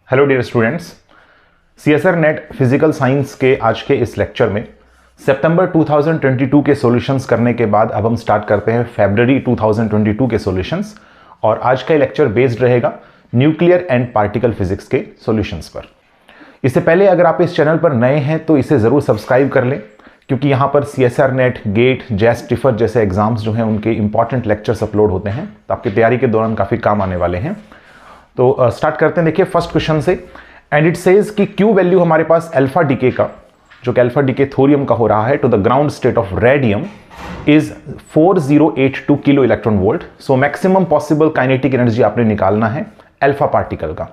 Hello dear students, CSR net physical science के आज के इस लेक्चर में सितंबर 2022 के सॉल्यूशंस करने के बाद अब हम स्टार्ट करते हैं फरवरी 2022 के सॉल्यूशंस। और आज का लेक्चर बेस्ड रहेगा न्यूक्लियर एंड पार्टिकल फिजिक्स के सॉल्यूशंस पर। इससे पहले अगर आप इस चैनल पर नए हैं तो इसे ज़रूर सब्सक्राइब कर लें, क्योंकि यहाँ पर सीएसआर नेट, गेट, जैस टिफर जैसे एग्जाम्स जो हैं उनके इंपॉर्टेंट लेक्चर्स अपलोड होते हैं, तो आपकी तैयारी के दौरान काफ़ी काम आने वाले हैं। तो स्टार्ट करते हैं। देखिए फर्स्ट क्वेश्चन से, एंड इट सेज कि क्यू वैल्यू हमारे पास अल्फा डीके का, जो कि अल्फा डीके थोरियम का हो रहा है to the ground state of radium is 4082 kilo electron volt. So maximum possible kinetic energy आपने निकालना है अल्फा पार्टिकल का।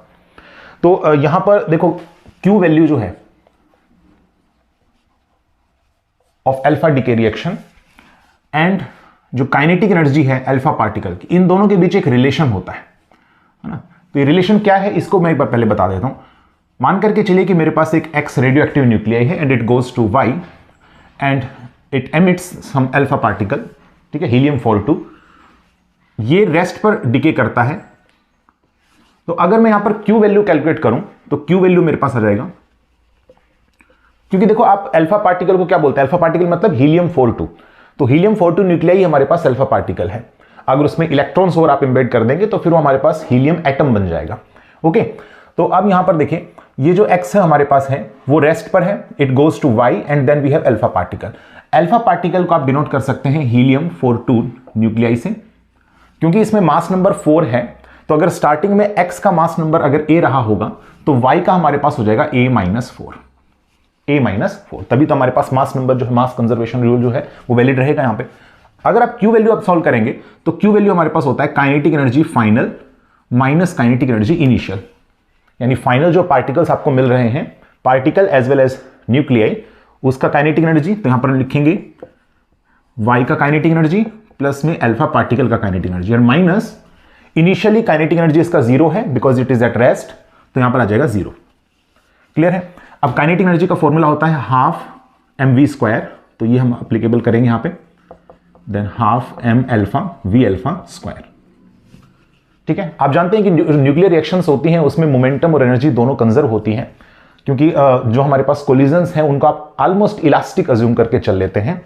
तो यहां पर देखो क्यू वैल्यू जो है of alpha decay reaction and जो काइनेटिक एनर्जी है अल्फा पार्टिकल की, इन दोनों के बीच एक रिलेशन होता है ना। तो ये रिलेशन क्या है इसको मैं एक बार पहले बता देता हूं। मान करके चलिए कि मेरे पास एक एक्स रेडियो एक्टिव न्यूक्लियाई है and it goes to Y and it emits some alpha particle, ठीक है, हीलियम 42। ये रेस्ट पर डिके करता है। तो अगर मैं यहां पर क्यू वैल्यू कैलकुलेट करूं तो क्यू वैल्यू मेरे पास आ जाएगा, क्योंकि देखो आप अल्फा पार्टिकल को क्या बोलते हैं, अल्फा पार्टिकल मतलब हीलियम 42। तो हीलियम 42 न्यूक्लियाई हमारे पास अल्फा पार्टिकल है। अगर उसमें इलेक्ट्रॉन्स और आप एम्बेड कर देंगे तो फिर वो हमारे पास हीलियम एटम बन जाएगा। ओके, तो अब यहां पर देखिए ये जो एक्स है हमारे पास है वो रेस्ट पर है, it goes to Y and then we have alpha particle. Alpha particle को आप डिनोट कर सकते हैं हीलियम 42 न्यूक्लियाई से, क्योंकि इसमें मास नंबर 4 है। तो अगर स्टार्टिंग में एक्स का मास नंबर अगर ए रहा होगा तो वाई का हमारे पास हो जाएगा a-4, तभी तो हमारे पास मास नंबर जो है, मास कंजर्वेशन रूल जो है वो वैलिड रहेगा यहां पे। अगर आप क्यू वैल्यू आप सॉल्व करेंगे तो क्यू वैल्यू हमारे पास होता है kinetic energy final minus kinetic energy initial, यानी फाइनल जो पार्टिकल्स आपको मिल रहे हैं, particle as well as nuclei, उसका काइनेटिक एनर्जी, तो यहां पर हम लिखेंगे वाई का काइनेटिक एनर्जी प्लस में अल्फा पार्टिकल का काइनेटिक एनर्जी और माइनस इनिशियली काइनेटिक एनर्जी इसका 0 है because it is at rest, तो यहां पर आ जाएगा 0। क्लियर है। अब काइनेटिक एनर्जी का फॉर्मूला होता है हाफ mv², तो ये हम अप्लीकेबल करेंगे यहां पे, than half m alpha v alpha square. ठीक है, आप जानते हैं कि न्यूक्लियर रिएक्शंस होती हैं उसमें मोमेंटम और एनर्जी दोनों कंजर्व होती हैं, क्योंकि जो हमारे पास कोलिजन्स हैं उनको आप ऑलमोस्ट इलास्टिक अज्यूम करके चल लेते हैं।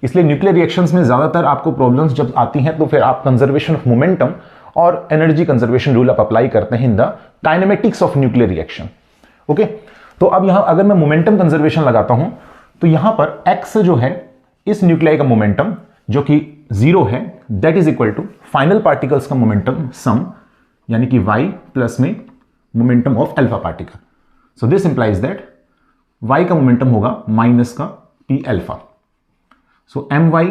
इसलिए न्यूक्लियर रिएक्शंस में ज्यादातर आपको प्रॉब्लम्स जब आती हैं तो फिर आप कंजर्वेशन ऑफ मोमेंटम और एनर्जी कंजर्वेशन रूल आप अप्लाई करते हैं in the kinematics of nuclear reaction. Okay, तो अब यहां अगर मैं मोमेंटम कंजर्वेशन लगाता हूं तो यहां पर एक्स जो है इस न्यूक्लियाई का मोमेंटम जो कि 0 है, that is equal to final particles का मोमेंटम सम, यानी कि y प्लस में momentum of alpha particle. So this implies that y का मोमेंटम होगा माइनस का p alpha. So my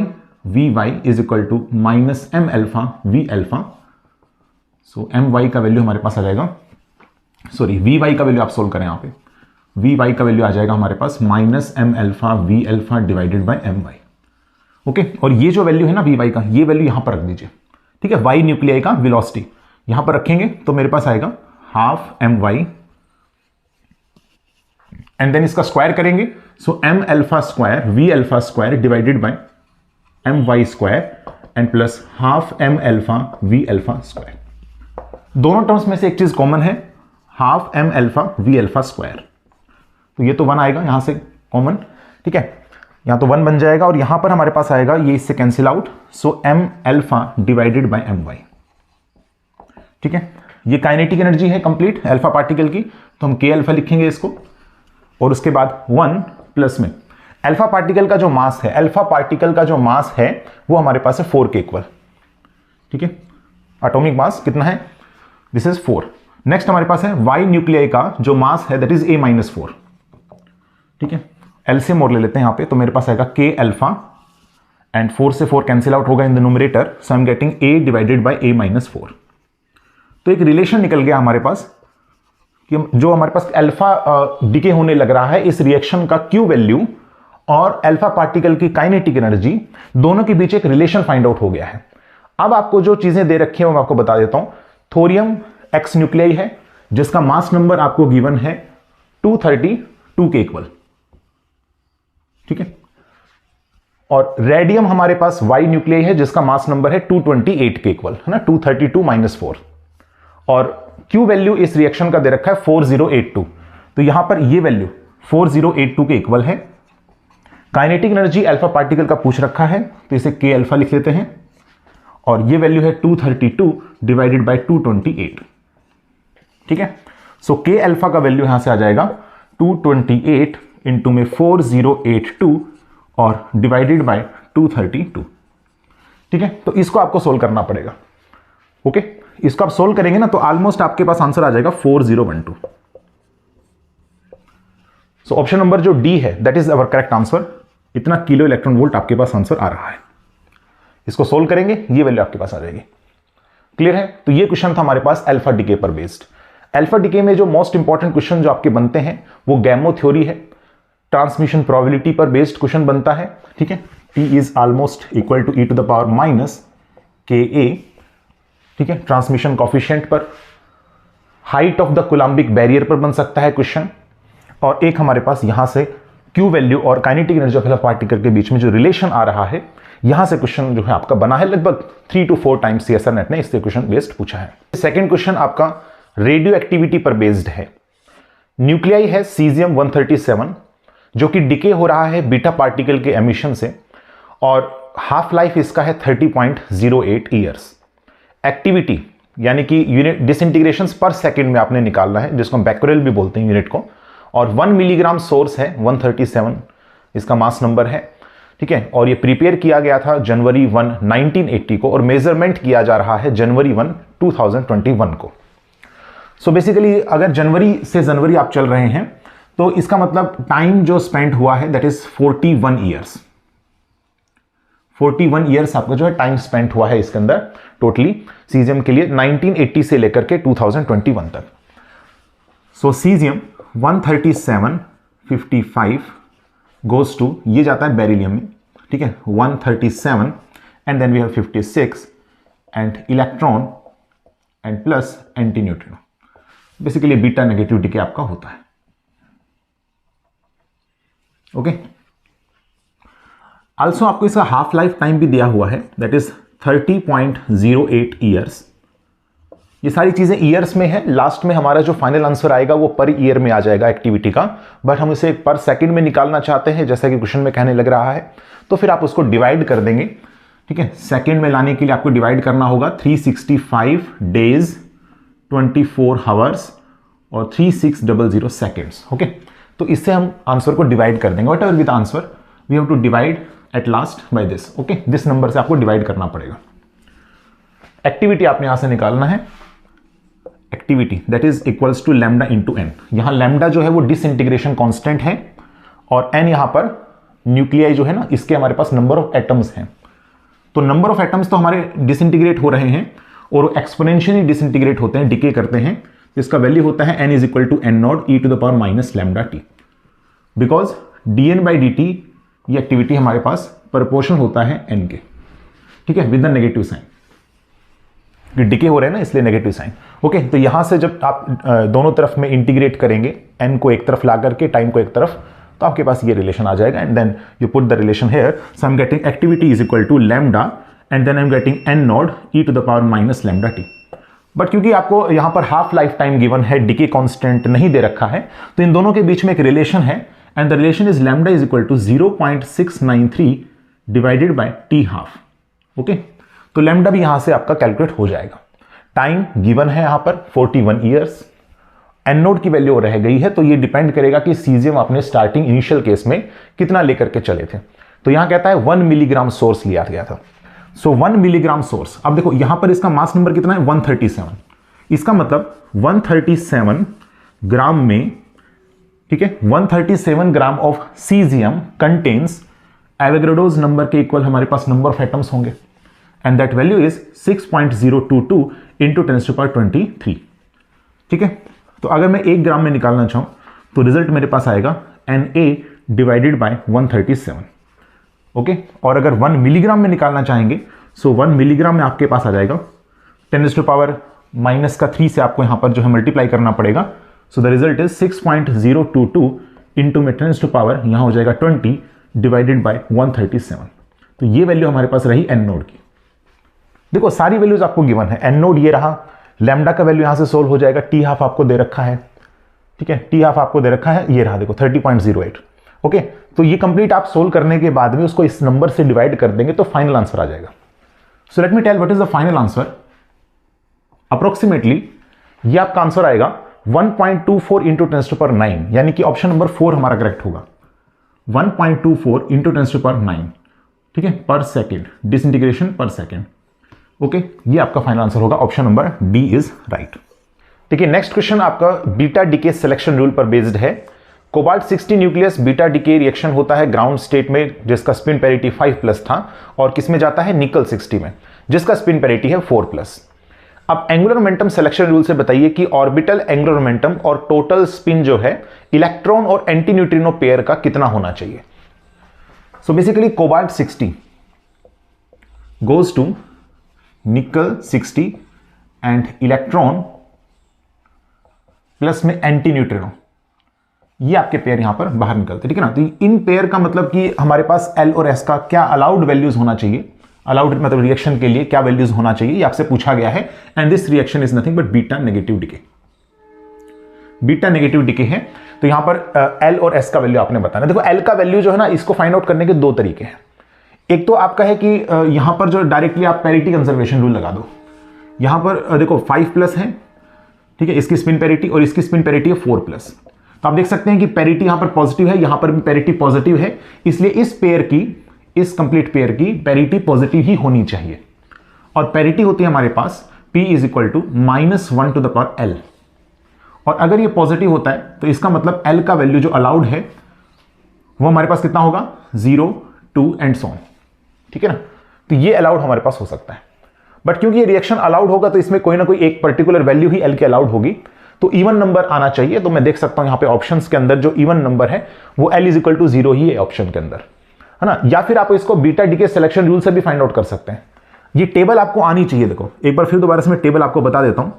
vy is equal to minus m alpha v alpha. So my का value हमारे पास आ जाएगा, सॉरी vy का वैल्यू आप सोल्व करें यहां पे, vy का वैल्यू आ जाएगा हमारे पास minus m alpha v alpha divided by my। Okay, और ये जो वैल्यू है ना vy का, ये वैल्यू यहां पर रख दीजिए। ठीक है, y न्यूक्लियाई का वेलोसिटी यहां पर रखेंगे तो मेरे पास आएगा हाफ my एंड देन इसका स्क्वायर करेंगे, सो m alpha square v alpha square divided by my square and plus half m alpha v alpha square. दोनों टर्म्स में से एक चीज कॉमन है, half m alpha v alpha square, तो ये तो 1 आएगा यहां से कॉमन। ठीक है, यहां तो 1 बन जाएगा और यहां पर हमारे पास आएगा ये इससे cancel out, so m alpha divided by my। ठीक है, ये काइनेटिक एनर्जी है कंप्लीट अल्फा पार्टिकल की, तो हम k अल्फा लिखेंगे इसको, और उसके बाद 1 प्लस में अल्फा पार्टिकल का जो मास है, अल्फा पार्टिकल का जो मास है वो हमारे पास है 4 के इक्वल। ठीक है, एटॉमिक मास कितना है, दिस इज 4। नेक्स्ट हमारे पास है y न्यूक्लियाई का जो मास है दैट इज a-4। ठीक है, एलसीएम और ले लेते हैं यहां पे, तो मेरे पास आएगा k अल्फा एंड 4 से 4 कैंसिल आउट होगा in the numerator, so I am getting a divided by a-4। तो एक रिलेशन निकल गया हमारे पास कि जो हमारे पास अल्फा डिके होने लग रहा है इस रिएक्शन का क्यू वैल्यू और अल्फा पार्टिकल की काइनेटिक एनर्जी दोनों के बीच एक रिलेशन फाइंड आउट हो गया है। अब आपको जो चीजें दे रखी है मैं आपको बता देता हूं। थोरियम एक्स न्यूक्लियाई है जिसका मास नंबर आपको गिवन है 232 के इक्वल। ठीक है, और रेडियम हमारे पास वाई न्यूक्लियाई है जिसका मास नंबर है 228 के इक्वल, है ना, 232 - 4। और Q वैल्यू इस रिएक्शन का दे रखा है 4082, तो यहां पर ये वैल्यू 4082 के इक्वल है। काइनेटिक एनर्जी अल्फा पार्टिकल का पूछ रखा है, तो इसे K अल्फा लिख लेते हैं, और ये वैल्यू है 232 डिवाइडेड बाय 228, ठीक है। सो K अल्फा का वैल्यू यहां से आ जाएगा 228 इंटू में 4082 और डिवाइडेड बाय 232, ठीक है। तो इसको आपको सोल्व करना पड़ेगा, ओके। इसको आप सोल्व करेंगे ना तो ऑलमोस्ट आपके पास आंसर आ जाएगा 4012। सो ऑप्शन नंबर जो डी है that is our correct answer. इतना किलो इलेक्ट्रॉन वोल्ट आपके पास आंसर आ रहा है। इसको सोल्व करेंगे, ये वैल्यू आपके पास आ जाएगी। क्लियर है? तो ये क्वेश्चन था हमारे पास अल्फा डीके पर बेस्ड। अल्फा डीके में जो मोस्ट इंपॉर्टेंट क्वेश्चन जो आपके बनते हैं वो गैमो थ्योरी है, ट्रांसमिशन प्रोबेबिलिटी पर बेस्ड क्वेश्चन बनता है, ठीक है। T is almost equal to e to the power minus KA, ठीक है। ट्रांसमिशन कॉफिशिएंट पर, height of the coulombic barrier पर बन सकता है क्वेश्चन, और एक हमारे पास यहां से Q वैल्यू और kinetic energy of alpha particle के बीच में जो रिलेशन आ रहा है, यहां से क्वेश्चन जो है आपका बना है लगभग 3 to 4 टाइम्स CSR नेट ने इससे क्वेश्चन बेस्ड पूछा है। सेकंड क्वेश्चन आपका रेडियो एक्टिविटी पर बेस्ड है। न्यूक्लियाई है सीजियम 137 जो कि डिके हो रहा है बीटा पार्टिकल के एमिशन से, और हाफ लाइफ इसका है 30.08 ईयर्स। एक्टिविटी यानी कि यूनिट डिसइंटीग्रेशंस पर सेकंड में आपने निकालना है, जिसको हम बैक्यूरेल भी बोलते हैं यूनिट को, और 1 मिलीग्राम सोर्स है 137 इसका मास नंबर है, ठीक है। और ये प्रिपेयर किया गया था जनवरी 1 1980 को, और मेजरमेंट किया जा रहा है जनवरी 1 2021 को। सो बेसिकली अगर जनवरी से जनवरी आप चल रहे हैं तो इसका मतलब टाइम जो स्पेंड हुआ है दैट इज 41 ईयर्स। 41 ईयर्स आपका जो है टाइम स्पेंड हुआ है इसके अंदर टोटली सीजियम के लिए 1980 से लेकर के 2021 तक। सो सीजियम 137.55 गोज टू, ये जाता है बेरिलियम में, ठीक है, 137 and then we have 56 and electron and plus anti neutrino. Basically beta negative decay आपका होता है, ओके। आल्सो आपको इसका हाफ लाइफ टाइम भी दिया हुआ है दैट इज 30.08 ईयर्स। ये सारी चीजें ईयर्स में है, लास्ट में हमारा जो फाइनल आंसर आएगा वो पर ईयर में आ जाएगा एक्टिविटी का, बट हम इसे पर सेकंड में निकालना चाहते हैं जैसा कि क्वेश्चन में कहने लग रहा है, तो फिर आप उसको डिवाइड कर देंगे, ठीक है। सेकंड में लाने के लिए आपको डिवाइड करना होगा 365 डेज 24 आवर्स और 3600 सेकेंड्स, ओके। तो इससे हम आंसर को डिवाइड कर देंगे, whatever with answer we have to divide at last by this, okay. This number से आपको डिवाइड करना पड़ेगा। एक्टिविटी आपने यहां से निकालना है, activity that is equals to lambda into N. यहां लैम्डा जो है वो डिसइंटीग्रेशन कांस्टेंट है, और एन यहां पर न्यूक्लियाई जो है ना इसके हमारे पास नंबर ऑफ एटम्स हैं। तो नंबर ऑफ एटम्स तो हमारे डिसइंटीग्रेट हो रहे हैं और एक्सपोनेंशियली डिसइंटीग्रेट होते हैं, डिके करते हैं, इसका वैल्यू होता है n is equal to n naught e to the power minus lambda T, because dn by dt ये एक्टिविटी हमारे पास प्रोपोर्शनल होता है n के, ठीक है, with the negative sign, decay हो रहे हैं ना इसलिए नेगेटिव साइन, ओके। तो यहां से जब आप दोनों तरफ में इंटीग्रेट करेंगे, n को एक तरफ ला करके टाइम को एक तरफ, तो आपके पास ये रिलेशन आ जाएगा, and then you put the relation here. So I am getting activity is equal to lambda and then I am getting n naught e to the power minus lambda T. But क्योंकि आपको यहां पर half life time given है, decay constant नहीं दे रखा है, तो इन दोनों के बीच में एक रिलेशन है, and the relation is lambda is equal to 0.693 divided by T half, okay. तो लैम्डा भी यहां से आपका कैलकुलेट हो जाएगा। टाइम गिवन है यहां पर 41 ईयर्स, एन नोड की वैल्यू रह गई है, तो ये डिपेंड करेगा कि सीजियम आपने स्टार्टिंग इनिशियल केस में कितना लेकर के चले थे। तो यहां कहता है 1 मिलीग्राम सोर्स लिया गया था। सो 1 मिलीग्राम सोर्स, अब देखो यहां पर इसका मास नंबर कितना है 137, इसका मतलब 137 ग्राम में, ठीक है, 137 gram of caesium contains Avogadro's number के इक्वल हमारे पास नंबर ऑफ एटम्स होंगे, and that value is 6.022 into 10⁻23, ठीक है। तो अगर मैं 1 ग्राम में निकालना चाहूं तो रिजल्ट मेरे पास आएगा Na डिवाइडेड बाय 137, ओके। और अगर 1 मिलीग्राम में निकालना चाहेंगे, सो 1 मिलीग्राम में आपके पास आ जाएगा 10⁻³ से आपको यहां पर जो है मल्टीप्लाई करना पड़ेगा। So the result is 6.022 into में 10⁻, यहां हो जाएगा 20 डिवाइडेड बाय 137। तो ये वैल्यू हमारे पास रही एन नोड की। देखो सारी वैल्यूज आपको गिवन है, एन नोड ये रहा, लैम्डा का वैल्यू यहां से सोल्व हो जाएगा, टी हाफ आपको दे रखा है, ठीक है, टी हाफ आपको दे रखा है, ये रहा देखो 30.08। ओके, तो ये कंप्लीट आप सोल्व करने के बाद में उसको इस नंबर से डिवाइड कर देंगे तो फाइनल आंसर आ जाएगा। So let me tell what is the final answer. Approximately ये आपका आंसर आएगा 1.24 इंटू 10⁹, यानी कि ऑप्शन नंबर 4 हमारा करेक्ट होगा। 1.24 इंटू 10⁹, ठीक है, पर सेकेंड, डिसइंटीग्रेशन पर सेकेंड। ओके, ये आपका फाइनल आंसर होगा, option number D is right. ठीक है, नेक्स्ट क्वेश्चन आपका बीटा डीके सिलेक्शन रूल पर बेस्ड है। Cobalt 60 nucleus beta decay reaction होता है ग्राउंड स्टेट में, जिसका स्पिन पैरिटी 5+ था, और किस में जाता है, निकल 60 में, जिसका स्पिन पैरिटी है 4+। अब एंगुलर मोमेंटम सिलेक्शन रूल से बताइए कि ऑर्बिटल एंगुलर मोमेंटम और टोटल स्पिन जो है इलेक्ट्रॉन और एंटी न्यूट्रिनो पेयर का कितना होना चाहिए। So basically cobalt 60 goes to nickel 60 and electron plus में एंटी न्यूट्रिनो, ये आपके पेयर यहां पर बाहर निकलते, ठीक है ना। तो इन पेयर का मतलब कि हमारे पास एल और एस का क्या अलाउड वैल्यूज होना चाहिए, अलाउड मतलब रिएक्शन के लिए क्या वैल्यूज होना चाहिए, ये आपसे पूछा गया है। And this reaction is nothing but beta negative decay, beta negative decay है। तो यहां पर एल और एस का वैल्यू आपने बताना। देखो एल का वैल्यू जो है ना, इसको फाइंड आउट करने के दो तरीके हैं। एक तो आपका है कि यहां पर जो डायरेक्टली आप पैरिटी कंजर्वेशन रूल लगा दो। यहां पर देखो 5+ है, ठीक है, इसकी स्पिन पैरिटी और इसकी स्पिन पैरिटी है 4+। तो आप देख सकते हैं कि पैरिटी यहां पर पॉजिटिव है, यहां पर भी पैरिटी पॉजिटिव है, इसलिए इस पेयर की, इस कंप्लीट पेयर की पैरिटी पॉजिटिव ही होनी चाहिए। और पैरिटी होती है हमारे पास P is equal to -1 to the power L। और अगर ये पॉजिटिव होता है तो इसका मतलब L का वैल्यू जो अलाउड है वो हमारे पास कितना होगा, 0, 2 एंड सो ऑन, ठीक है ना। तो ये अलाउड हमारे पास हो सकता है, बट क्योंकि ये रिएक्शन अलाउड होगा तो इसमें कोई ना कोई एक पर्टिकुलर वैल्यू ही L की अलाउड होगी, तो इवन नंबर आना चाहिए। तो मैं देख सकता हूं यहां पे ऑप्शंस के अंदर जो इवन नंबर है वो L इज इक्वल टू 0 ही है ऑप्शन के अंदर, है ना। या फिर आप इसको बीटा डीके सिलेक्शन रूल से भी फाइंड आउट कर सकते हैं। ये टेबल आपको आनी चाहिए। देखो एक बार फिर दोबारा से मैं टेबल आपको बता देता हूं,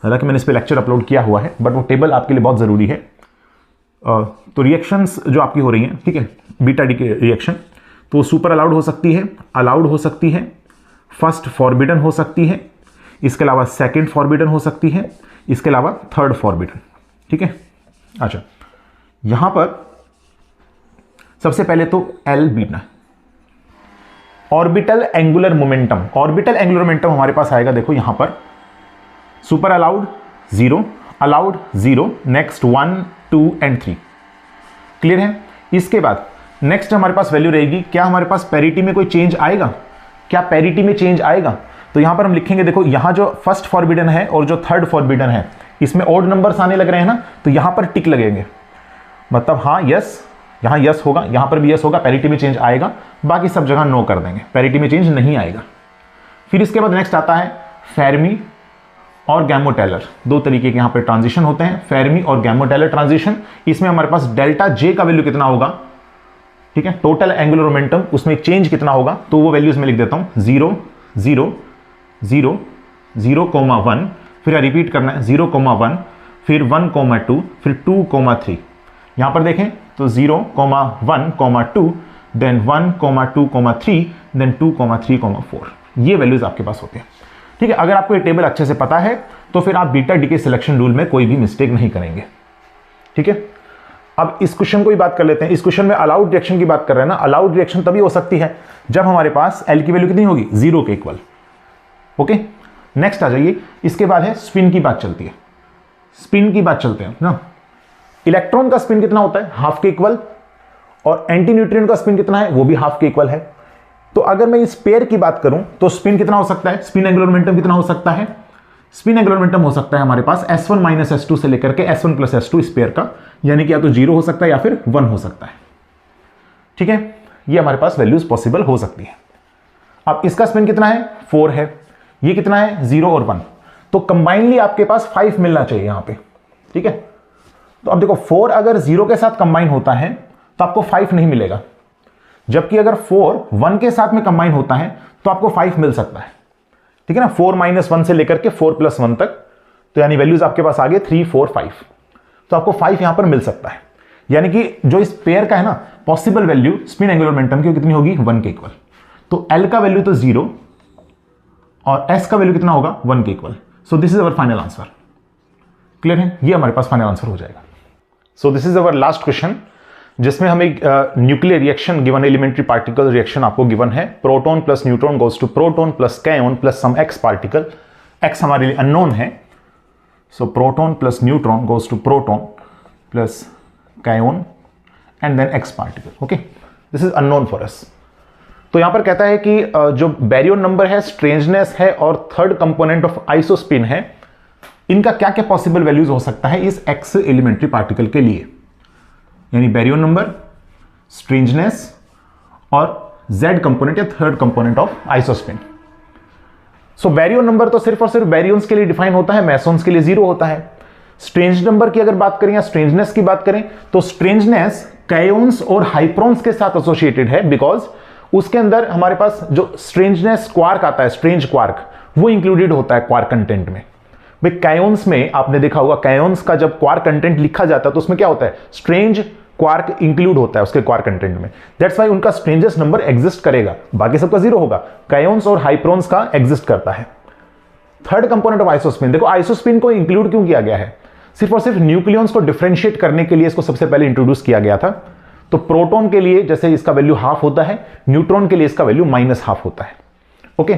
हालांकि मैंने इस पे लेक्चर अपलोड किया हुआ है, बट वो टेबल आपके लिए बहुत जरूरी है। तो रिएक्शंस जो आपकी हो रही हैं, ठीक है, बीटा डीके रिएक्शन, तो सुपर अलाउड हो सकती है, अलाउड हो सकती है, फर्स्ट फॉरबिडन हो सकती है, इसके अलावा सेकेंड फॉरबिडन हो सकती है, इसके अलावा थर्ड फॉरबिडन, ठीक है। अच्छा, यहां पर सबसे पहले तो L beta orbital angular momentum, orbital angular momentum हमारे पास आएगा, देखो यहां पर super allowed 0, allowed 0, next 1, 2 and 3, clear है। इसके बाद नेक्स्ट हमारे पास वैल्यू रहेगी, क्या हमारे पास पैरिटी में कोई चेंज आएगा, क्या पैरिटी में चेंज आएगा। तो यहां पर हम लिखेंगे, देखो यहां जो फर्स्ट फॉरबिडन है और जो थर्ड फॉरबिडन है इसमें ऑड नंबर्स आने लग रहे हैं ना, तो यहां पर टिक लगेंगे, मतलब हाँ यस, यहां यस होगा, यहां पर भी यस होगा, पैरिटी में चेंज आएगा, बाकी सब जगह नो कर देंगे, पैरिटी में चेंज नहीं आएगा। फिर इसके बाद नेक्स्ट आता है फेर्मी और गैमो टेलर, दो तरीके के यहां पर ट्रांजिशन होते हैं, फेर्मी और गैमो टेलर ट्रांजिशन। इसमें हमारे पास डेल्टा जे का वैल्यू कितना होगा, ठीक है, टोटल एंगुलर मोमेंटम, उसमें चेंज कितना होगा, तो वो वैल्यूज में लिख देता हूं 0, 0, 0, 0,1, फिर रिपीट करना है 0,1, फिर 1,2, फिर 2,3। यहां पर देखें तो 0,1,2, देन 1,2,3, देन 2,3,4, ये वैल्यूज आपके पास होते हैं, ठीक है। अगर आपको ये टेबल अच्छे से पता है तो फिर आप बीटा डीके सिलेक्शन रूल में कोई भी मिस्टेक नहीं करेंगे, ठीक है। अब इस क्वेश्चन को भी बात कर लेते हैं। इस क्वेश्चन में अलाउड रिएक्शन की बात कर रहे हैं ना, अलाउड रिएक्शन तभी हो सकती है जब हमारे पास एल की वैल्यू कितनी होगी, 0 के इक्वल। ओके, नेक्स्ट आ जाइए, इसके बाद है स्पिन की बात चलती है, स्पिन की बात चलते हैं ना। इलेक्ट्रॉन का स्पिन कितना होता है, हाफ के इक्वल, और एंटी न्यूट्रिनो का स्पिन कितना है, वो भी हाफ के इक्वल है। तो अगर मैं इस पेयर की बात करूं तो स्पिन कितना हो सकता है, स्पिन एंगुलर मोमेंटम कितना हो सकता है, स्पिन एंगुलर मोमेंटम हो सकता है हमारे पास S1 - S2 से लेकर के S1 + S2 इस पेयर का, यानी कि या तो 0 हो सकता है या फिर 1 हो सकता है, ठीक है। ये हमारे पास वैल्यूज पॉसिबल हो सकती है। अब इसका स्पिन कितना है, 4 है, ये कितना है, 0 और 1, तो कंबाइनली आपके पास 5 मिलना चाहिए यहां पे, ठीक है। तो अब देखो 4 अगर 0 के साथ कंबाइन होता है तो आपको 5 नहीं मिलेगा, जबकि अगर 4 1 के साथ में कंबाइन होता है तो आपको 5 मिल सकता है, ठीक है ना। 4 - 1 से लेकर के 4 + 1 तक, तो यानी वैल्यूज आपके पास आ गए 3, 4, 5, तो आपको 5 यहां पर मिल सकता है। यानी कि जो इस पेयर का है ना possible value spin angular momentum की कितनी होगी, 1 के इक्वल। तो L का वैल्यू तो 0 और S का वैल्यू कितना होगा, 1 के equal. So this is our final answer. Clear है, ये हमारे पास फाइनल आंसर हो जाएगा। So this is our last question, जिसमें हमें nuclear reaction given, elementary particle reaction आपको गिवन है, proton plus neutron goes to proton plus kaon plus some X particle, X हमारे लिए अननोन है। So proton plus neutron goes to proton plus kaon and then X particle. Okay, this is unknown for us. तो यहां पर कहता है कि जो बैरियन नंबर है, स्ट्रेंजनेस है और थर्ड कंपोनेंट ऑफ आइसोस्पिन है, इनका क्या क्या पॉसिबल वैल्यूज हो सकता है इस एक्स एलिमेंट्री पार्टिकल के लिए, यानी बैरियन नंबर, स्ट्रेंजनेस और जेड कंपोनेंट या third component of isospin. So Baryon number तो सिर्फ और सिर्फ बैरियंस के लिए डिफाइन होता है, मेसोन्स के लिए 0 होता है। स्ट्रेंज नंबर की अगर बात करें या स्ट्रेंजनेस की बात करें, तो स्ट्रेंजनेस कैओन्स और हाइप्रॉन्स के साथ एसोसिएटेड है, बिकॉज उसके अंदर हमारे पास जो स्ट्रेंजनेस क्वार्क आता है, स्ट्रेंज क्वार्क, वो इंक्लूडेड होता है क्वार्क कंटेंट में। भाई कैओन्स में आपने देखा होगा, कैओन्स का जब क्वार्क कंटेंट लिखा जाता है तो उसमें क्या होता है, स्ट्रेंज क्वार्क इंक्लूड होता है उसके क्वार्क कंटेंट में। दैट्स वाई उनका स्ट्रेंजेस्ट नंबर एग्जिस्ट करेगा, बाकी सबका 0 होगा। कैओन्स और हाइप्रॉन्स का एग्जिस्ट करता है। थर्ड कंपोनेंट ऑफ आइसोस्पिन, देखो आइसोस्पिन को इंक्लूड क्यों किया गया है, सिर्फ और सिर्फ न्यूक्लियॉन्स को डिफरेंशिएट करने के लिए इसको सबसे पहले इंट्रोड्यूस किया गया था। तो प्रोटॉन के लिए जैसे इसका वैल्यू हाफ होता है, न्यूट्रॉन के लिए इसका वैल्यू -½ होता है। ओके,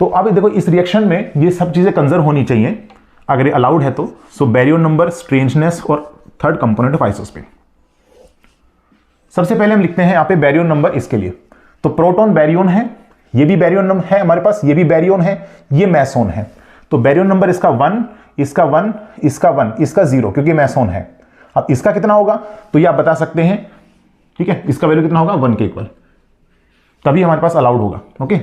तो अब देखो इस रिएक्शन में ये सब चीजें कंजर्व होनी चाहिए अगर ये अलाउड है तो। सो बैरियन नंबर, स्ट्रेंजनेस और थर्ड कंपोनेंट ऑफ आइसोस्पिन। सबसे पहले हम लिखते हैं यहां पे बैरियन नंबर इसके लिए। तो प्रोटॉन बैरियन है, ये भी बैरियन नंबर है हमारे पास, ये भी बैरियन है, ये मेसोन है। तो बैरियन नंबर इसका 1, इसका 1, इसका 1, इसका 0, क्योंकि मेसोन है। अब इसका कितना होगा तो ये आप बता सकते हैं, ठीक है, इसका वैल्यू कितना होगा 1 के इक्वल, तभी हमारे पास अलाउड होगा। ओके,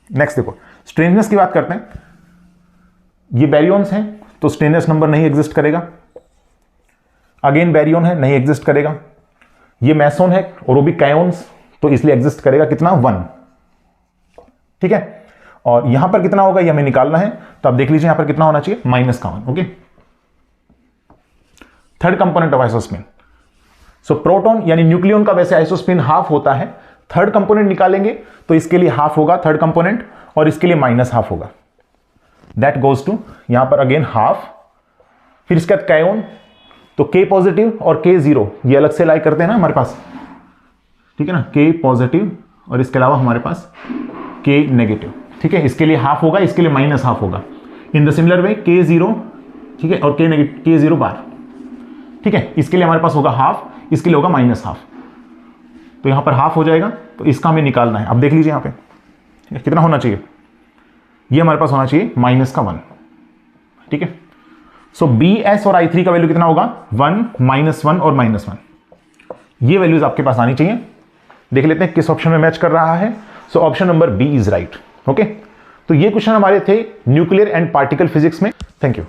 नेक्स्ट देखो स्ट्रेंजनेस की बात करते हैं। ये बैरियंस हैं तो स्ट्रेंजनेस नंबर नहीं एग्जिस्ट करेगा। अगेन बैरियन है, नहीं एग्जिस्ट करेगा। ये मेसोन है और वो भी कैओन्स, तो इसलिए एग्जिस्ट करेगा कितना 1, ठीक है। और यहां पर कितना होगा ये हमें निकालना है, तो आप देख लीजिए यहां पर कितना होना चाहिए, -1। Okay, third component of isospin. So proton यानी न्यूक्लियन का वैसे आइसोस्पिन हाफ होता है, थर्ड कंपोनेंट निकालेंगे तो इसके लिए हाफ होगा थर्ड कंपोनेंट, और इसके लिए -½ होगा। दैट गोज टू यहां पर अगेन हाफ, फिर इसके बाद कैओन, तो K पॉजिटिव और K 0 ये अलग से लाई करते हैं ना हमारे पास, ठीक है ना, K पॉजिटिव और इसके अलावा हमारे पास K नेगेटिव, ठीक है। इसके लिए हाफ होगा, इसके लिए -½ होगा। In the similar way K 0, ठीक है, और K 0 बार, ठीक है, इसके लिए हमारे पास होगा हाफ, इसके लिए होगा -½ तो यहां पर हाफ हो जाएगा, तो इसका हमें निकालना है। अब देख लीजिए यहां पे कितना होना चाहिए, ये हमारे पास होना चाहिए -1, ठीक है। सो BS और I3 का वैल्यू कितना होगा 1, -1 और -1, ये वैल्यूज आपके पास आनी चाहिए। देख लेते हैं किस ऑप्शन में मैच कर रहा है। So option number B is right. Okay, तो ये क्वेश्चन हमारे थे न्यूक्लियर एंड पार्टिकल फिजिक्स में। Thank you.